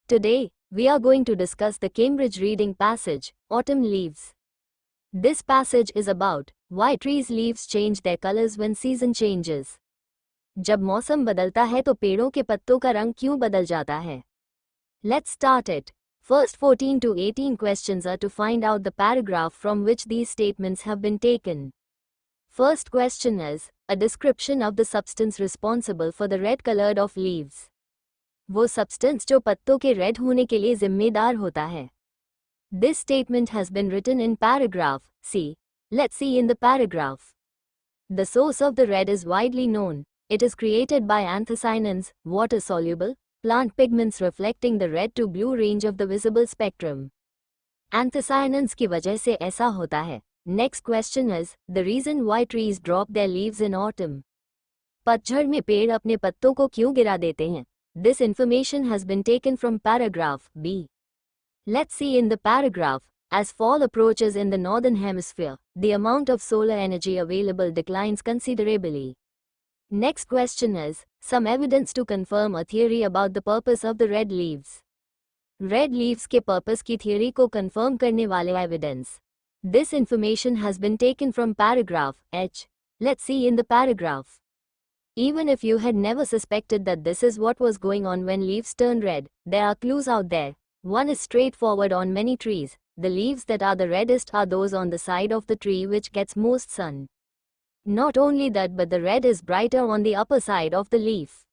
Today, we are going to discuss the Cambridge reading passage, Autumn Leaves. This passage is about why trees' leaves change their colors when season changes. जब मौसम बदलता है तो पेड़ों के पत्तों का रंग क्यों बदल जाता है? Let's start it. First 14 to 18 questions are to find out the paragraph from which these statements have been taken. First question is, a description of the substance responsible for the red color of leaves. वो substance जो पत्तों के red होने के लिए जिम्मेदार होता है. This statement has been written in paragraph C. Let's see in the paragraph. The source of the red is widely known. It is created by anthocyanins, water-soluble, plant pigments reflecting the red to blue range of the visible spectrum. Anthocyanins की वजह से ऐसा होता है. Next question is, the reason why trees drop their leaves in autumn. पतझड़ में पेड़ अपने पत्तों को क्यों गिरा देते हैं? This information has been taken from paragraph B. Let's see in the paragraph, as fall approaches in the northern hemisphere, the amount of solar energy available declines considerably. Next question is, some evidence to confirm a theory about the purpose of the red leaves. Red leaves के purpose की theory को confirm करने वाले evidence. This information has been taken from paragraph H. Let's see in the paragraph. Even if you had never suspected that this is what was going on when leaves turn red, there are clues out there. One is straightforward on many trees. The leaves that are the reddest are those on the side of the tree which gets most sun. Not only that, but the red is brighter on the upper side of the leaf.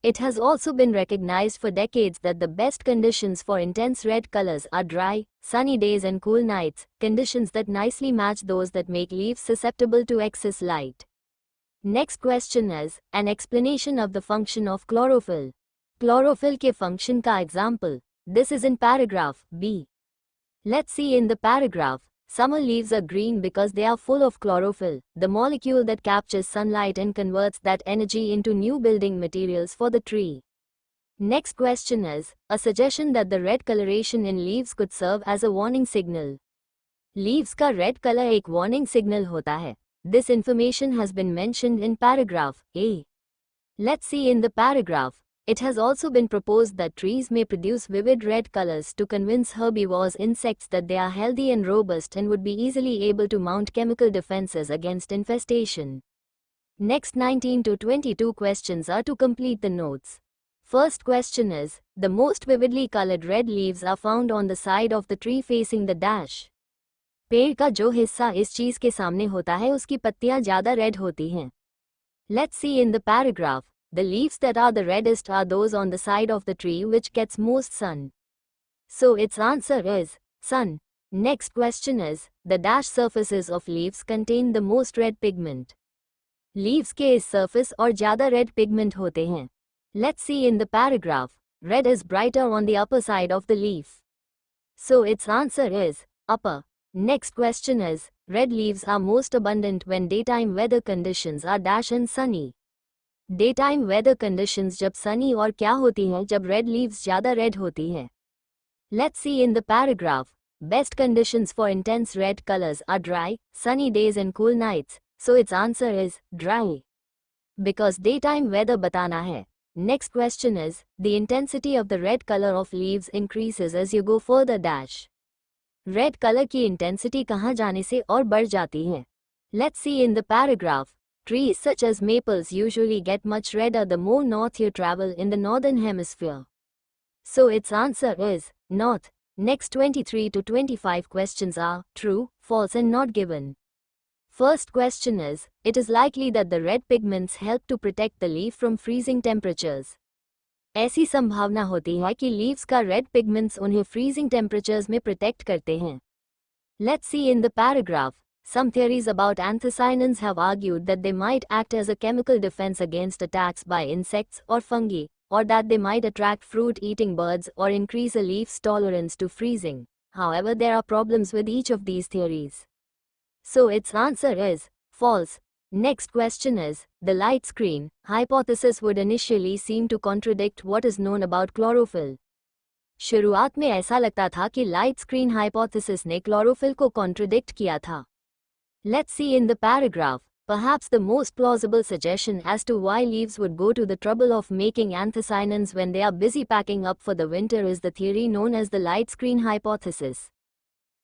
It has also been recognized for decades that the best conditions for intense red colors are dry, sunny days and cool nights, conditions that nicely match those that make leaves susceptible to excess light. Next question is, an explanation of the function of chlorophyll. Chlorophyll के function का example. This is in paragraph B. Let's see in the paragraph. Summer leaves are green because they are full of chlorophyll, the molecule that captures sunlight and converts that energy into new building materials for the tree. Next question is, a suggestion that the red coloration in leaves could serve as a warning signal. Leaves का red color एक warning signal होता है. This information has been mentioned in paragraph A. Let's see in the paragraph. It has also been proposed that trees may produce vivid red colors to convince herbivores insects that they are healthy and robust and would be easily able to mount chemical defenses against infestation. Next 19 to 22 questions are to complete the notes. First question is, the most vividly colored red leaves are found on the side of the tree facing the dash. पेड़ का जो हिस्सा इस चीज के सामने होता है उसकी पत्तियां ज्यादा रेड होती हैं. Let's see in the paragraph. The leaves that are the reddest are those on the side of the tree which gets most sun. So its answer is sun. Next question is, the dash surfaces of leaves contain the most red pigment. Leaves के इस surface और ज्यादा red pigment होते हैं. Let's see in the paragraph. Red is brighter on the upper side of the leaf. So its answer is upper. Next question is, red leaves are most abundant when daytime weather conditions are dash and sunny. Daytime weather conditions जब sunny और क्या होती हैं जब red leaves ज़्यादा red होती हैं. Let's see in the paragraph. Best conditions for intense red colors are dry, sunny days and cool nights. So its answer is dry. Because daytime weather बताना है. Next question is, the intensity of the red color of leaves increases as you go further dash. Red color की intensity कहाँ जाने से और बढ़ जाती है. Let's see in the paragraph. Trees such as maples usually get much redder the more north you travel in the northern hemisphere. So its answer is north. Next 23 to 25 questions are true, false and not given. First question is, it is likely that the red pigments help to protect the leaf from freezing temperatures. ऐसी संभावना होती है कि leaves का red pigments उन्हें freezing temperatures में protect करते हैं. Let's see in the paragraph. Some theories about anthocyanins have argued that they might act as a chemical defense against attacks by insects or fungi, or that they might attract fruit-eating birds or increase a leaf's tolerance to freezing. However, there are problems with each of these theories. So its answer is false. Next question is, the light screen hypothesis would initially seem to contradict what is known about chlorophyll. शुरुआत में ऐसा लगता था कि light screen hypothesis ने chlorophyll को contradict किया था. Let's see in the paragraph. Perhaps the most plausible suggestion as to why leaves would go to the trouble of making anthocyanins when they are busy packing up for the winter is the theory known as the light screen hypothesis.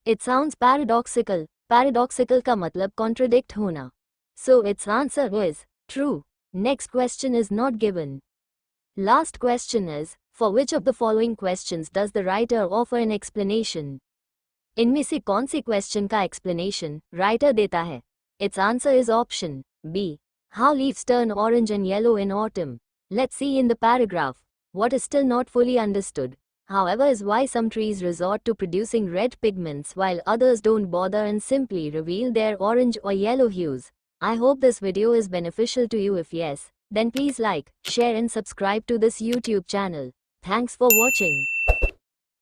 It sounds paradoxical. Paradoxical का मतलब contradict होना. So its answer is true. Next question is not given. Last question is, for which of the following questions does the writer offer an explanation? इनमें से कौन से question का explanation writer देता है? Its answer is option B. How leaves turn orange and yellow in autumn. Let's see in the paragraph. What is still not fully understood, however, is why some trees resort to producing red pigments while others don't bother and simply reveal their orange or yellow hues. I hope this video is beneficial to you. If yes, then please like, share and subscribe to this YouTube channel. Thanks for watching.